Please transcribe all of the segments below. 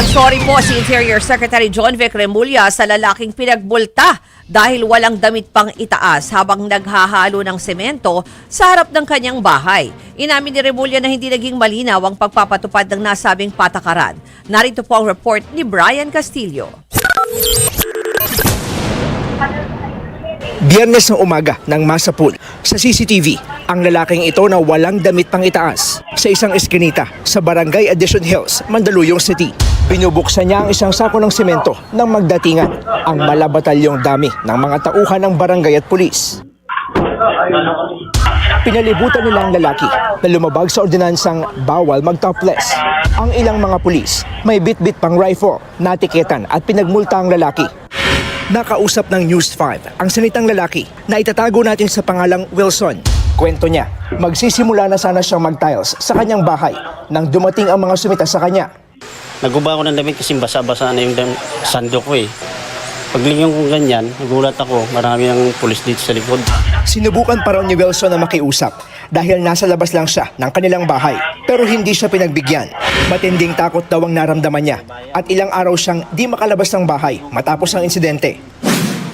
Sorry po si Interior Secretary John Vic Remulla sa lalaking pinagbulta dahil walang damit pang itaas habang naghahalo ng semento sa harap ng kanyang bahay. Inamin ni Remulla na hindi naging malinaw ang pagpapatupad ng nasabing patakaran. Narito po ang report ni Brian Castillo. Biyernes ng umaga ng Masapul, sa CCTV, ang lalaking ito na walang damit pang itaas sa isang eskinita sa Barangay Addition Hills, Mandaluyong City. Binubuksan niya ang isang sako ng semento nang magdatingan ang malabatalyong dami ng mga tauhan ng barangay at pulis. Pinalibutan nila ang lalaki na lumabag sa ordinansang bawal mag-topless. Ang ilang mga pulis may bit-bit pang rifle, natiketan at pinagmulta ang lalaki. Nakausap ng News 5 ang salitang lalaki na itatago natin sa pangalang Wilson. Kwento niya, magsisimula na sana siyang mag-tiles sa kanyang bahay nang dumating ang mga sumita sa kanya. Naguba ako ng damit kasi basa-basa na yung sando ko eh. Paglingon ko ganyan, nagulat ako, marami ng pulis dito sa likod. Sinubukan pa raw ni Wilson na makiusap dahil nasa labas lang siya ng kanilang bahay pero hindi siya pinagbigyan. Matinding takot daw ang naramdaman niya at ilang araw siyang di makalabas ng bahay matapos ang insidente.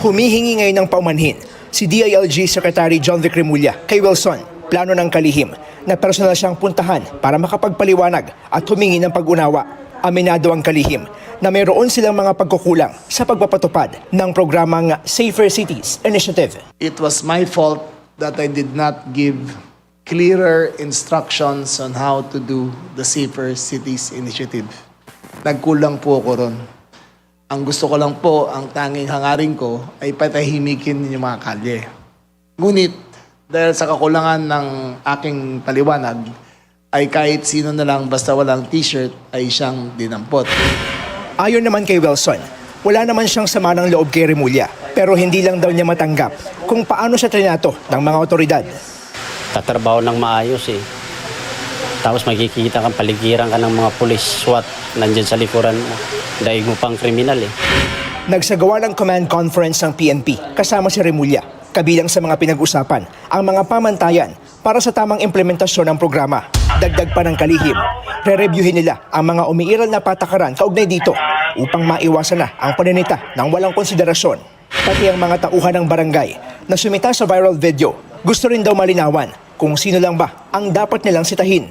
Humihingi ngayon ng paumanhin si DILG Secretary John Vic Remulla kay Wilson. Plano ng kalihim na personal siyang puntahan para makapagpaliwanag at humingi ng pag-unawa. Aminado ang kalihim na mayroon silang mga pagkukulang sa pagpapatupad ng programang Safer Cities Initiative. It was my fault that I did not give clearer instructions on how to do the Safer Cities Initiative. Nagkulang po ako ron. Ang gusto ko lang po, ang tanging hangarin ko ay patahimikin yung mga kalye. Ngunit, dahil sa kakulangan ng aking paliwanag, ay kahit sino na lang basta walang t-shirt ay siyang dinampot. Ayon naman kay Wilson, wala naman siyang sama ng loob kay Remulla pero hindi lang daw niya matanggap kung paano siya trinato ng mga otoridad. Tatrabaho ng maayos eh. Tapos makikita kang paligiran ka ng mga pulis, SWAT, nandyan sa likuran mo. Daig mo pang kriminal eh. Nagsagawa ng command conference ng PNP kasama si Remulla. Kabilang sa mga pinag-usapan ang mga pamantayan para sa tamang implementasyon ng programa. Dagdag pa ng kalihim, re-reviewin nila ang mga umiiral na patakaran kaugnay dito upang maiwasan na ang paninita ng walang konsiderasyon. Pati ang mga tauhan ng barangay na sumita sa viral video, gusto rin daw malinawan kung sino lang ba ang dapat nilang sitahin.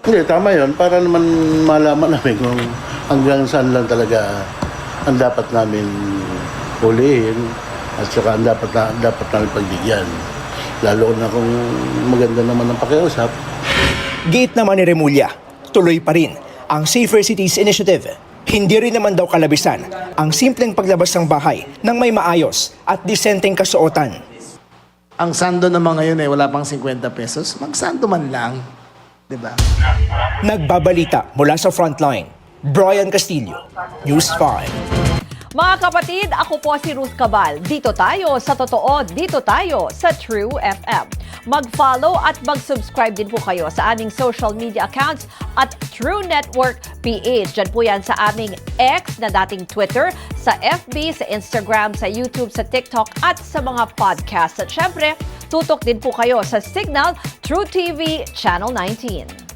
Hindi, tama yun. Para naman malaman namin kung hanggang saan lang talaga ang dapat namin ulihin at saka ang dapat namin pagbigyan. Lalo na kung maganda naman ang pakiusap. Gate naman ni Remulla, tuloy pa rin ang Safer Cities Initiative. Hindi rin naman daw kalabisan ang simpleng paglabas ng bahay ng may maayos at disenteng kasuotan. Ang sando naman ngayon ay wala pang 50 pesos. Magsando man lang. Diba? Nagbabalita mula sa frontline, Brian Castillo, News 5. Mga kapatid, ako po si Ruth Cabal. Dito tayo sa totoo, dito tayo sa True FM. Mag-follow at mag-subscribe din po kayo sa aming social media accounts at True Network PH. Diyan po yan sa aming X na dating Twitter, sa FB, sa Instagram, sa YouTube, sa TikTok at sa mga podcast. At syempre, tutok din po kayo sa Signal True TV Channel 19.